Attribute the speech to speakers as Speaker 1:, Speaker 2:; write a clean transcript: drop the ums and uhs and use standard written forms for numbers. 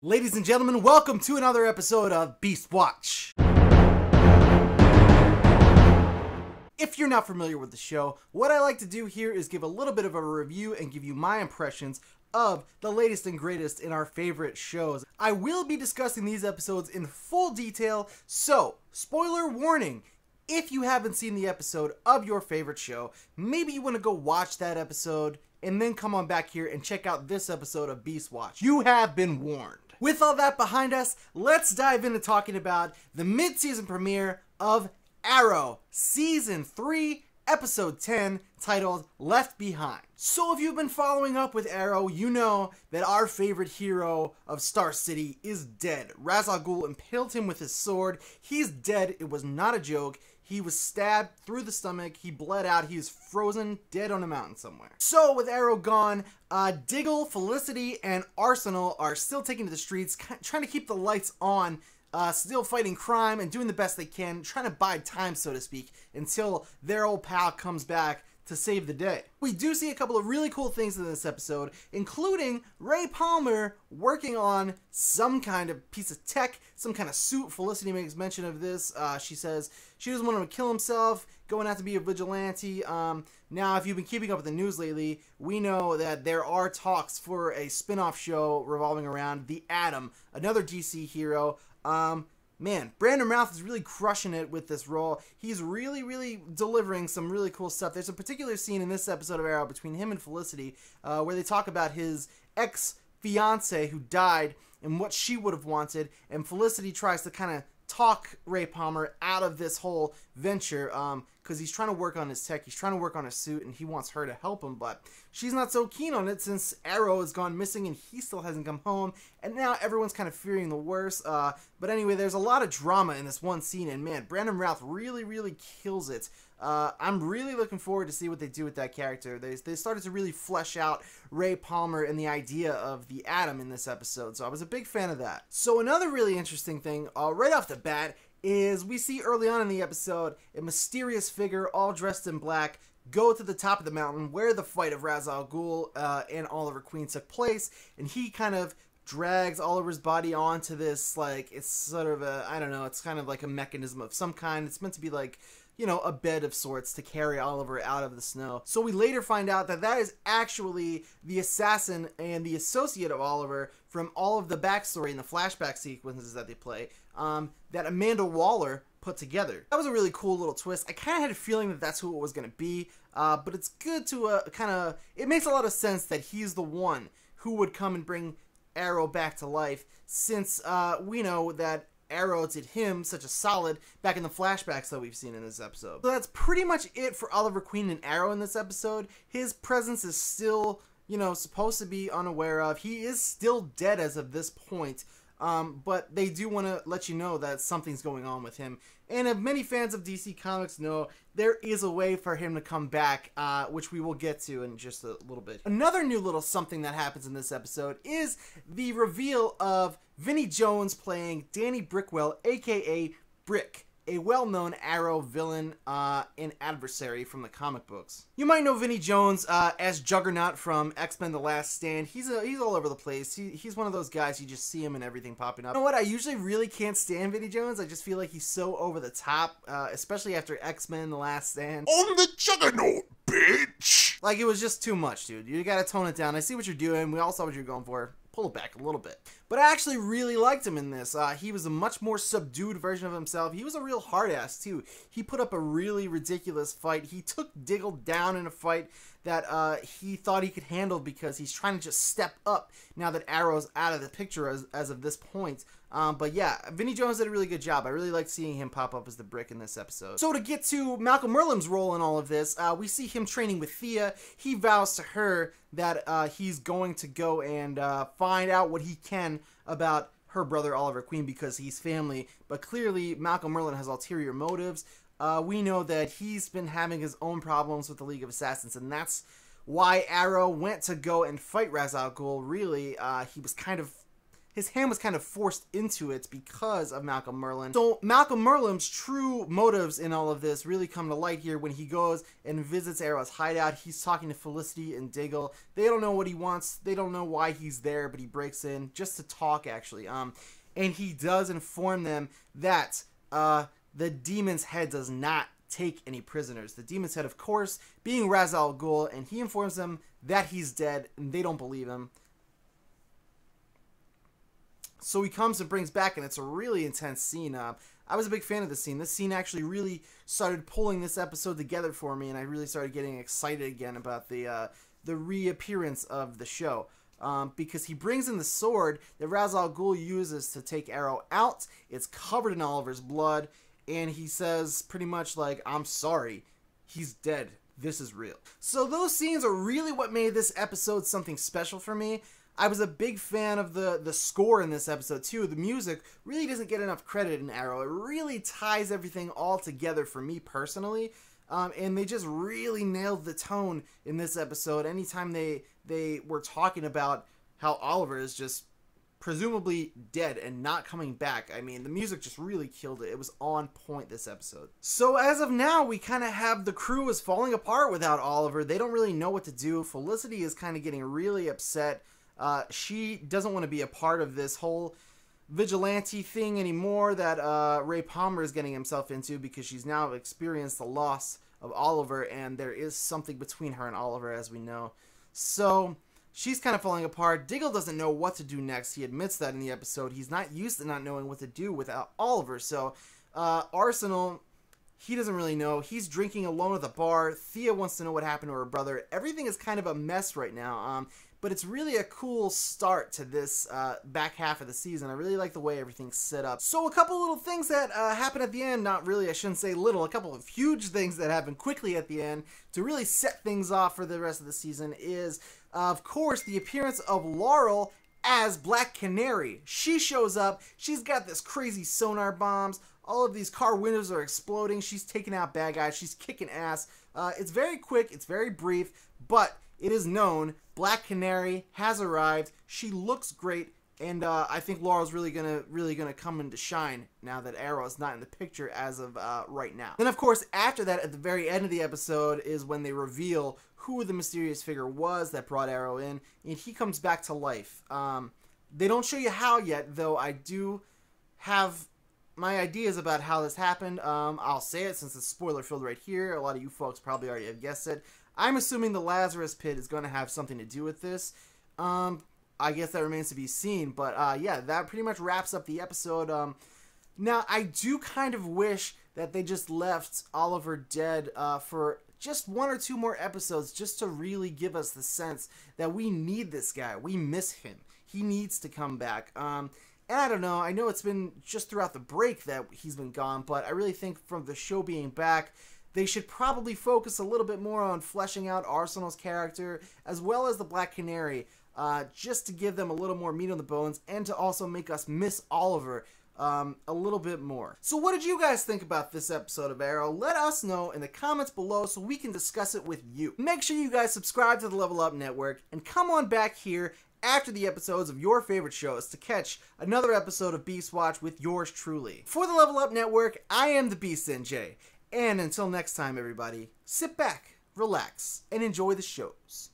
Speaker 1: Ladies and gentlemen, welcome to another episode of Beast Watch. If you're not familiar with the show, what I like to do here is give a little bit of a review and give you my impressions of the latest and greatest in our favorite shows. I will be discussing these episodes in full detail, so spoiler warning. If you haven't seen the episode of your favorite show, maybe you want to go watch that episode and then come on back here and check out this episode of Beast Watch. You have been warned. With all that behind us, let's dive into talking about the mid-season premiere of Arrow, Season 3, Episode 10, titled Left Behind. So if you've been following up with Arrow, you know that our favorite hero of Star City is dead. Ra's al Ghul impaled him with his sword. He's dead. It was not a joke. He was stabbed through the stomach, he bled out, he was frozen, dead on a mountain somewhere. So with Arrow gone, Diggle, Felicity, and Arsenal are still taking to the streets, trying to keep the lights on, still fighting crime and doing the best they can, trying to buy time, so to speak, until their old pal comes back to save the day. We do see a couple of really cool things in this episode, including Ray Palmer working on some kind of piece of tech, some kind of suit. Felicity makes mention of this. She says she doesn't want him to kill himself, going out to be a vigilante. Now, if you've been keeping up with the news lately, we know that there are talks for a spin-off show revolving around the Atom, another DC hero. Man, Brandon Routh is really crushing it with this role. He's really delivering some really cool stuff. There's a particular scene in this episode of Arrow between him and Felicity where they talk about his ex-fiance who died and what she would have wanted, and Felicity tries to kind of talk Ray Palmer out of this whole venture because he's trying to work on his tech, he's trying to work on his suit, and he wants her to help him, but she's not so keen on it since Arrow has gone missing and he still hasn't come home, and now everyone's kind of fearing the worst. But anyway, there's a lot of drama in this one scene, and man, Brandon Routh really kills it. I'm really looking forward to see what they do with that character. They started to really flesh out Ray Palmer and the idea of the Atom in this episode, so I was a big fan of that. So another really interesting thing, right off the bat, is we see early on in the episode a mysterious figure all dressed in black go to the top of the mountain where the fight of Ra's al Ghul and Oliver Queen took place, and he kind of drags Oliver's body onto this, like, it's sort of a, I don't know, it's kind of like a mechanism of some kind. It's meant to be like, you know, a bed of sorts to carry Oliver out of the snow. So we later find out that that is actually the assassin and the associate of Oliver from all of the backstory and the flashback sequences that they play, that Amanda Waller put together. That was a really cool little twist. I kind of had a feeling that that's who it was going to be, but it's good to kind of, it makes a lot of sense that he's the one who would come and bring Arrow back to life, since we know that Arrow did him such a solid back in the flashbacks that we've seen in this episode. So that's pretty much it for Oliver Queen and Arrow in this episode. His presence is still, you know, supposed to be unaware of. He is still dead as of this point, but they do want to let you know that something's going on with him. And if many fans of DC Comics know, there is a way for him to come back, which we will get to in just a little bit. Another new little something that happens in this episode is the reveal of Vinnie Jones playing Danny Brickwell, aka Brick, a well-known Arrow villain and adversary from the comic books. You might know Vinnie Jones as Juggernaut from X-Men The Last Stand. He's all over the place. He's one of those guys, you just see him and everything popping up. You know what, I usually really can't stand Vinnie Jones. I just feel like he's so over the top, especially after X-Men The Last Stand.
Speaker 2: I'm the Juggernaut, bitch!
Speaker 1: Like, it was just too much, dude. You gotta tone it down. I see what you're doing. We all saw what you're going for. Pull it back a little bit. But I actually really liked him in this. He was a much more subdued version of himself. He was a real hard ass too. He put up a really ridiculous fight. He took Diggle down in a fight that he thought he could handle because he's trying to just step up now that Arrow's out of the picture as of this point. But yeah, Vinnie Jones did a really good job. I really liked seeing him pop up as the Brick in this episode. So to get to Malcolm Merlyn's role in all of this, we see him training with Thea. He vows to her that he's going to go and find out what he can about her brother Oliver Queen because he's family. But clearly Malcolm Merlyn has ulterior motives. We know that he's been having his own problems with the League of Assassins, and that's why Arrow went to go and fight Ra's al Ghul. Really, he was kind of his hand was kind of forced into it because of Malcolm Merlyn. So Malcolm Merlyn's true motives in all of this really come to light here when he goes and visits Arrow's hideout. He's talking to Felicity and Diggle. They don't know what he wants. They don't know why he's there, but he breaks in just to talk, actually. And he does inform them that the Demon's Head does not take any prisoners. The Demon's Head, of course, being Ra's al Ghul, and he informs them that he's dead, and they don't believe him. So he comes and brings back, and it's a really intense scene. I was a big fan of this scene. This scene actually really started pulling this episode together for me, and I really started getting excited again about the reappearance of the show. Because he brings in the sword that Ra's al Ghul uses to take Arrow out. It's covered in Oliver's blood, and he says pretty much like, I'm sorry, he's dead. This is real. So those scenes are really what made this episode something special for me. I was a big fan of the score in this episode too. The music really doesn't get enough credit in Arrow. It really ties everything all together for me personally. And they just really nailed the tone in this episode. Anytime they were talking about how Oliver is just presumably dead and not coming back, I mean, the music just really killed it. It was on point this episode. So as of now, we kind of have the crew is falling apart without Oliver. They don't really know what to do. Felicity is kind of getting really upset. She doesn't want to be a part of this whole vigilante thing anymore that Ray Palmer is getting himself into, because she's now experienced the loss of Oliver, and there is something between her and Oliver, as we know. So she's kind of falling apart. Diggle doesn't know what to do next. He admits that in the episode. He's not used to not knowing what to do without Oliver. So Arsenal, he doesn't really know. He's drinking alone at the bar. Thea wants to know what happened to her brother. Everything is kind of a mess right now. But it's really a cool start to this back half of the season. I really like the way everything's set up. So a couple little things that happen at the end, not really, I shouldn't say little, a couple of huge things that happen quickly at the end to really set things off for the rest of the season is, of course, the appearance of Laurel as Black Canary. She shows up. She's got this crazy sonar bombs. All of these car windows are exploding. She's taking out bad guys. She's kicking ass. It's very quick. It's very brief, but it is known Black Canary has arrived. She looks great, and I think Laurel's really gonna come into shine now that Arrow is not in the picture as of right now. Then, of course, after that, at the very end of the episode, is when they reveal who the mysterious figure was that brought Arrow in, and he comes back to life. They don't show you how yet, though. I do have my ideas about how this happened. I'll say it since it's spoiler-filled right here. A lot of you folks probably already have guessed it. I'm assuming the Lazarus Pit is going to have something to do with this. I guess that remains to be seen. But yeah, that pretty much wraps up the episode. Now, I do kind of wish that they just left Oliver dead for just one or two more episodes, just to really give us the sense that we need this guy. We miss him. He needs to come back. And I don't know. I know it's been just throughout the break that he's been gone, but I really think from the show being back, they should probably focus a little bit more on fleshing out Arsenal's character, as well as the Black Canary, just to give them a little more meat on the bones, and to also make us miss Oliver a little bit more. So what did you guys think about this episode of Arrow? Let us know in the comments below so we can discuss it with you. Make sure you guys subscribe to the Level Up Network, and come on back here after the episodes of your favorite shows to catch another episode of Beast Watch with yours truly. For the Level Up Network, I am the thebeastnj. And until next time, everybody, sit back, relax, and enjoy the shows.